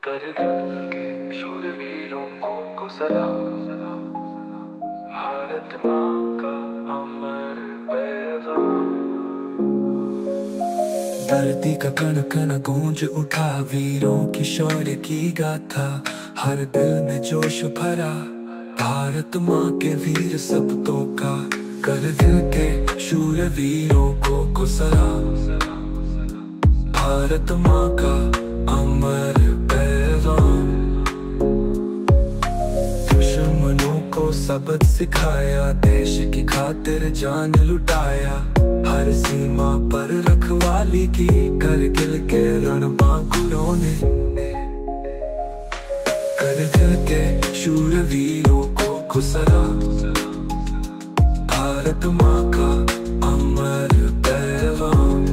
करके शूरवीरों को सलाम, भारत माँ का अमर पैगाम। धरती का कण कण गूंज उठा वीरों की शौर्य की गाथा, हर दिल में जोश भरा भारत माँ के वीर सपूतों का। कर दिल के शूरवीरों को सलाम, भारत माँ का अमर पैगाम। दुश्मनों को सबक सिखाया, देश की खातिर जान लुटाया, हर सीमा पर रखवाली की करगिल के रणबांकुरों ने। करगिल के शूरवीरों को सलाम, भारत माँ का अमर पैगाम।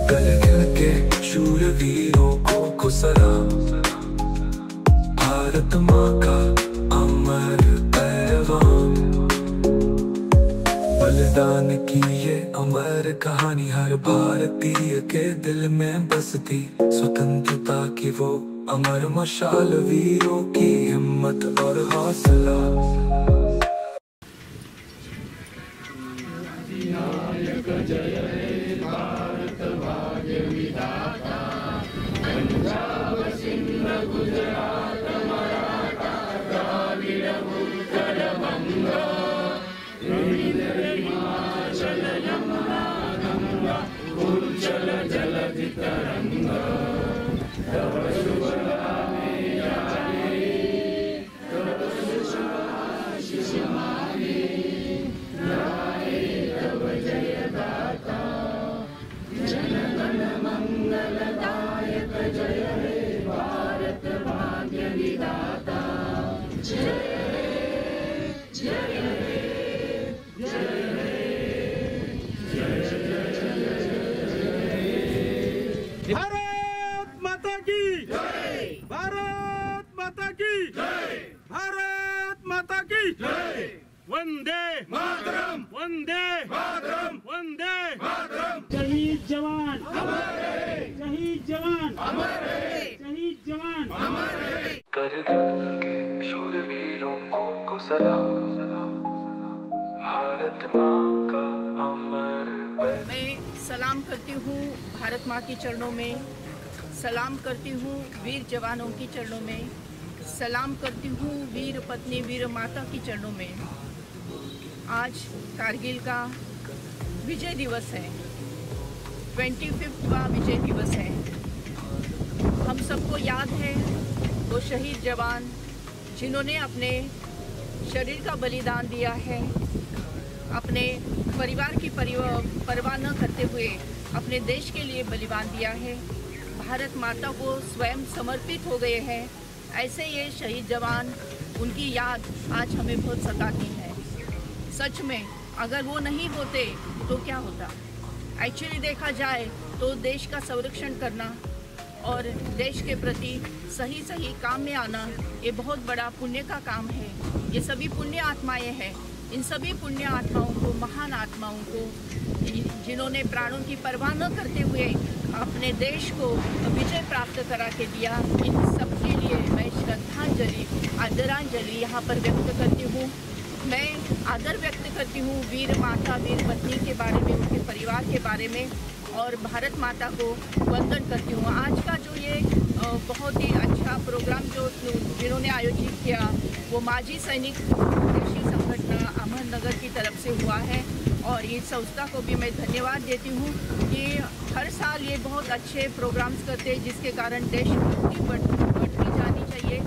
करगिल के शूरवीरों को सलाम, भारत माँ का अमर पैगाम। बलिदान की ये अमर कहानी हर भारतीय के दिल में बसती, स्वतंत्रता की वो अमर मशाल, वीरों की हिम्मत और हौसला। विनायक जय हे भारत भाग्य विधाता, पंजाब सिंध गुजरात मराठा द्राविड़ उत्कल बंगा, हिमाचल यमुना गंगा उज्जल जलधि तरंगा। तव शुभ नामे जागे, तव शुभ आशीष मांगे, गाए तव जय गाथा। जन गण मंगलदायक जय हे भारत भाग्य विधाता। जय हे, जय हे, जय हे, जय जय। भारत माता की जय, भारत माता की जय, भारत माता की जय। वंदे मातरम, वंदे मातरम, वंदे मातरम। शहीद जवान अमर रहे, शहीद जवान अमर रहे, शहीद जवान अमर रहे। करगिल के शूरवीरों को सलाम, भारत माँ का अमर पैगाम। मैं सलाम करती हूँ भारत माँ के चरणों में, सलाम करती हूँ वीर जवानों के चरणों में, सलाम करती हूँ वीर पत्नी वीर माता के चरणों में। आज कारगिल का विजय दिवस है, 25वां विजय दिवस है। हम सबको याद है वो शहीद जवान जिन्होंने अपने शरीर का बलिदान दिया है, अपने परिवार की परवाह न करते हुए अपने देश के लिए बलिदान दिया है, भारत माता को स्वयं समर्पित हो गए हैं। ऐसे ये शहीद जवान, उनकी याद आज हमें बहुत सताती है। सच में अगर वो नहीं होते तो क्या होता। एक्चुअली देखा जाए तो देश का संरक्षण करना और देश के प्रति सही सही काम में आना, ये बहुत बड़ा पुण्य का काम है। ये सभी पुण्य आत्माएं हैं। इन सभी पुण्य आत्माओं को, महान आत्माओं को, जिन्होंने प्राणों की परवाह न करते हुए अपने देश को विजय प्राप्त करा के दिया, इन सब के लिए मैं श्रद्धांजलि, आदरांजलि यहाँ पर व्यक्त करती हूँ। मैं आदर व्यक्त करती हूँ वीर माता, वीर पत्नी के बारे में, उनके परिवार के बारे में, और भारत माता को वंदन करती हूँ। आज का जो ये बहुत ही अच्छा प्रोग्राम जो जिन्होंने आयोजित किया, वो माजी सैनिक कृषि संगठन अहमदनगर की तरफ से हुआ है, और इस संस्था को भी मैं धन्यवाद देती हूँ कि हर साल ये बहुत अच्छे प्रोग्राम्स करते हैं, जिसके कारण देशभक्ति बढ़ती जानी चाहिए।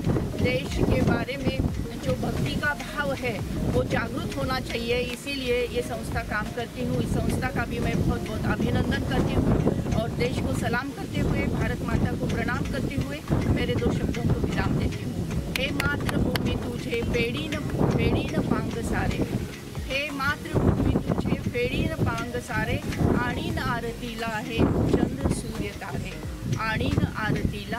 देश के बारे में जो भक्ति का भाव है वो जागरूक होना चाहिए, इसीलिए ये संस्था काम करती हूँ। इस संस्था का भी मैं बहुत बहुत अभिनंदन करती हूँ और देश को सलाम करते हुए, भारत माता को प्रणाम करते हुए मेरे दो शब्दों को विराम देती हूँ। हे मातृभूमि तुझे पेड़ी न पांग सारे, हे मातृभूमि तुझे पेड़ी न पांग सारे, आणीन आरतीला हे चंद्र सूर्य तारे, आणीन आरतीला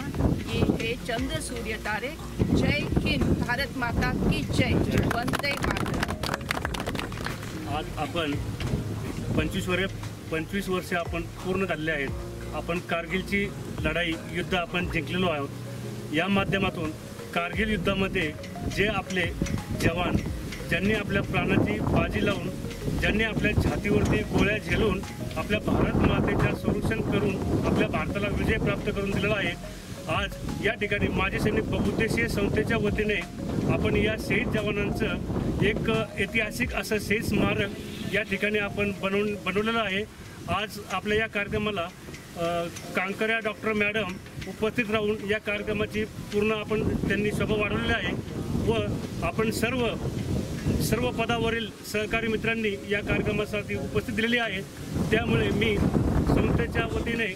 ये हे चंद्र सूर्य तारे। जय हिंद, भारत माता की जय, वंदे मातरम। आज आपण 25 वर्षे आपण पूर्ण झालेले आहेत। आपण कारगिलची लढाई युद्ध आपण जिंकलेलो आहोत। या माध्यमातून कारगिल युद्धामध्ये जे आपले जवान ज्यांनी आपल्या प्राणाची बाजी लावून, ज्यांनी आपल्या छातीवरती गोळ्या झेलून आपल्या भारत मातेच्या संरक्षण करून आपल्या भारताला विजय प्राप्त करून दिलेला आहे, आज या ठिकाणी माजी सैनिक बहुउद्देशीय संस्थेच्या वतीने आपण या शहीद जवानांचं एक ऐतिहासिक असं शहीद स्मारक या ठिकाणी आपण बनवलेलं आहे। आज आपल्या या कार्यक्रमाला कांकऱ्या डॉक्टर मॅडम उपस्थित राहून या कार्यक्रमाची पूर्ण आपण त्यांनी शोभा वाढवलेली आहे व आपण सर्व पदावरील सहकारी मित्रांनी या कार्यक्रमासाठी उपस्थित दिलेली आहे। त्यामुळे मी संस्थेच्या वतीने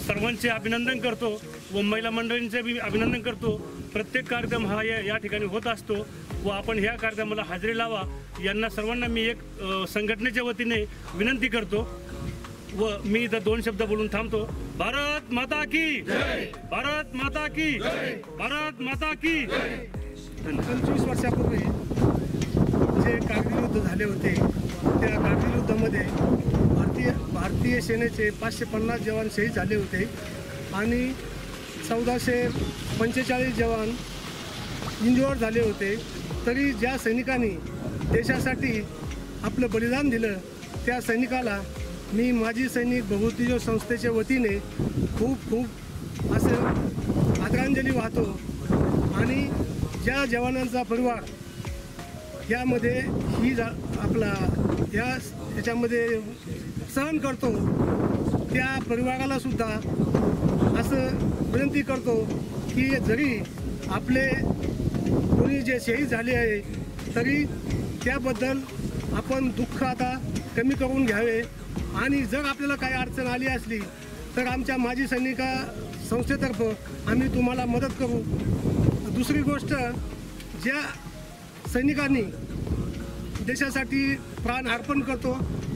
सर्वांचे अभिनंदन करतो व महिला मंडळींचे बी अभिनंदन करतो। प्रत्येक कार्यक्रम हा या ठिकाणी होत असतो व आपण ह्या कार्यक्रमाला हजेरी लावा यांना सर्वांना मी एक संघटनेच्या वतीने विनंती करतो व मी इथं 2 शब्द बोलून थांबतो। भारत माता की जय, भारत माता की जय, भारत माता की जय। 25 वर्षापूर्वी जे कारगिल युद्ध झाले होते त्या कारगिल युद्धामध्ये भारतीय सेनेचे 550 जवान शहीद झाले होते आणि 1445 जवान इंजुअर्ड झाले होते। तरी ज्या सैनिकांनी देशासाठी आपलं बलिदान दिलं त्या सैनिकाला मी माजी सैनिक बहुउद्देशीय संस्थेच्या वतीने खूप असं आदरांजली वाहतो आणि ज्या जवानांचा परिवार यामध्ये याच्यामध्ये सहन करतो त्या परिवाराला सुद्धा असं विनंती करतो की जरी आपले कोणी जे शहीद झाले आहे तरी त्याबद्दल आपण दुःख आता कमी करून घ्यावे आणि जर आपल्याला काही अडचण आली असली तर आमच्या माजी सैनिका संस्थेतर्फे आम्ही तुम्हाला मदत करू। दुसरी गोष्ट, ज्या सैनिकांनी देशासाठी प्राण अर्पण करतो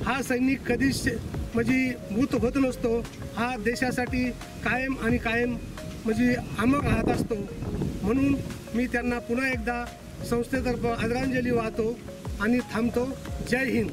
हा सैनिक कधीच म्हणजे मृत होत नसतो, हा देशासाठी कायम आणि कायम म्हणजे अमर राहत असतो। म्हणून मी त्यांना पुन्हा एकदा संस्थेतर्फे आदरांजली वाहतो आणि थांबतो। जय हिंद।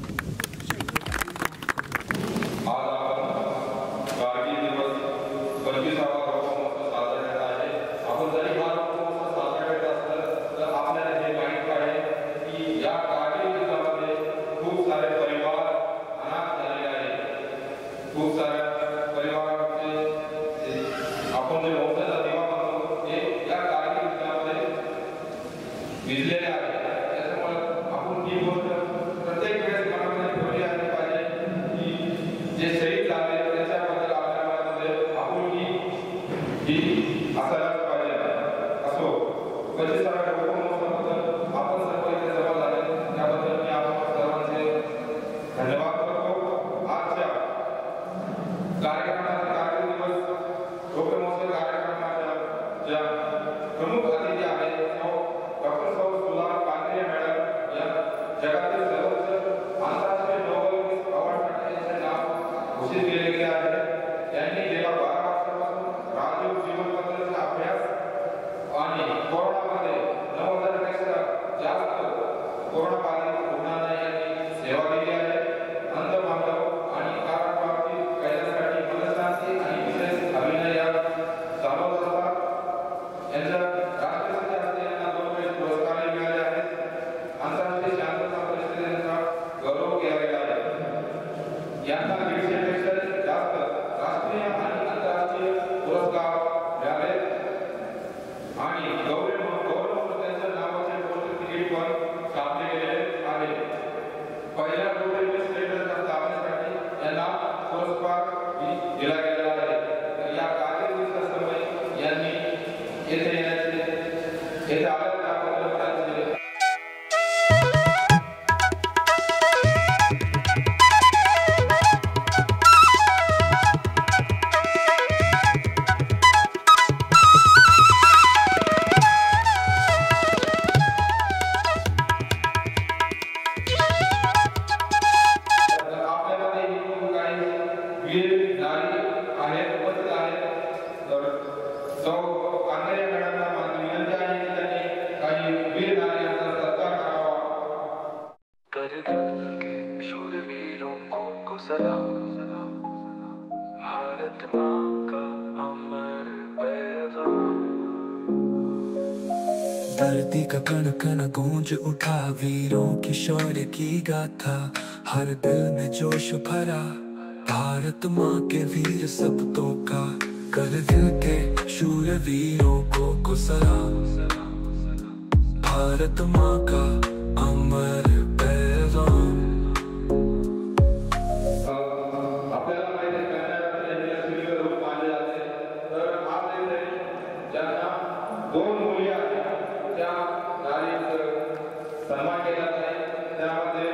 भारत माँ का धरती का कण कण गूंज उठा वीरों की शौर्य की गाथा, हर दिल में जोश भरा भारत माँ के वीर सपूतों का, कर दिल के शूर वीरों को सलाम। भारत माँ का अमर पैगाम। आपल्याला माहिती आहे कन्या रत्न यांनी रूप मानले जाते। तर आज इथे ज्यांना 2 मुली आहेत त्या नारीचा सन्मान केला जाते। त्यामध्ये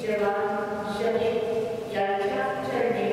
जवान शहीद यांच्या चरणी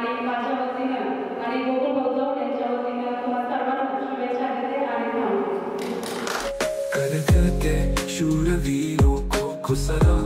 आणि माझ्या वतीनं आणि गोकुळ भाऊ यांच्या वतीनं तुम्हाला सर्वांना शुभेच्छा देते आणि थांबते. कर देते शूरवीरों को खुसरा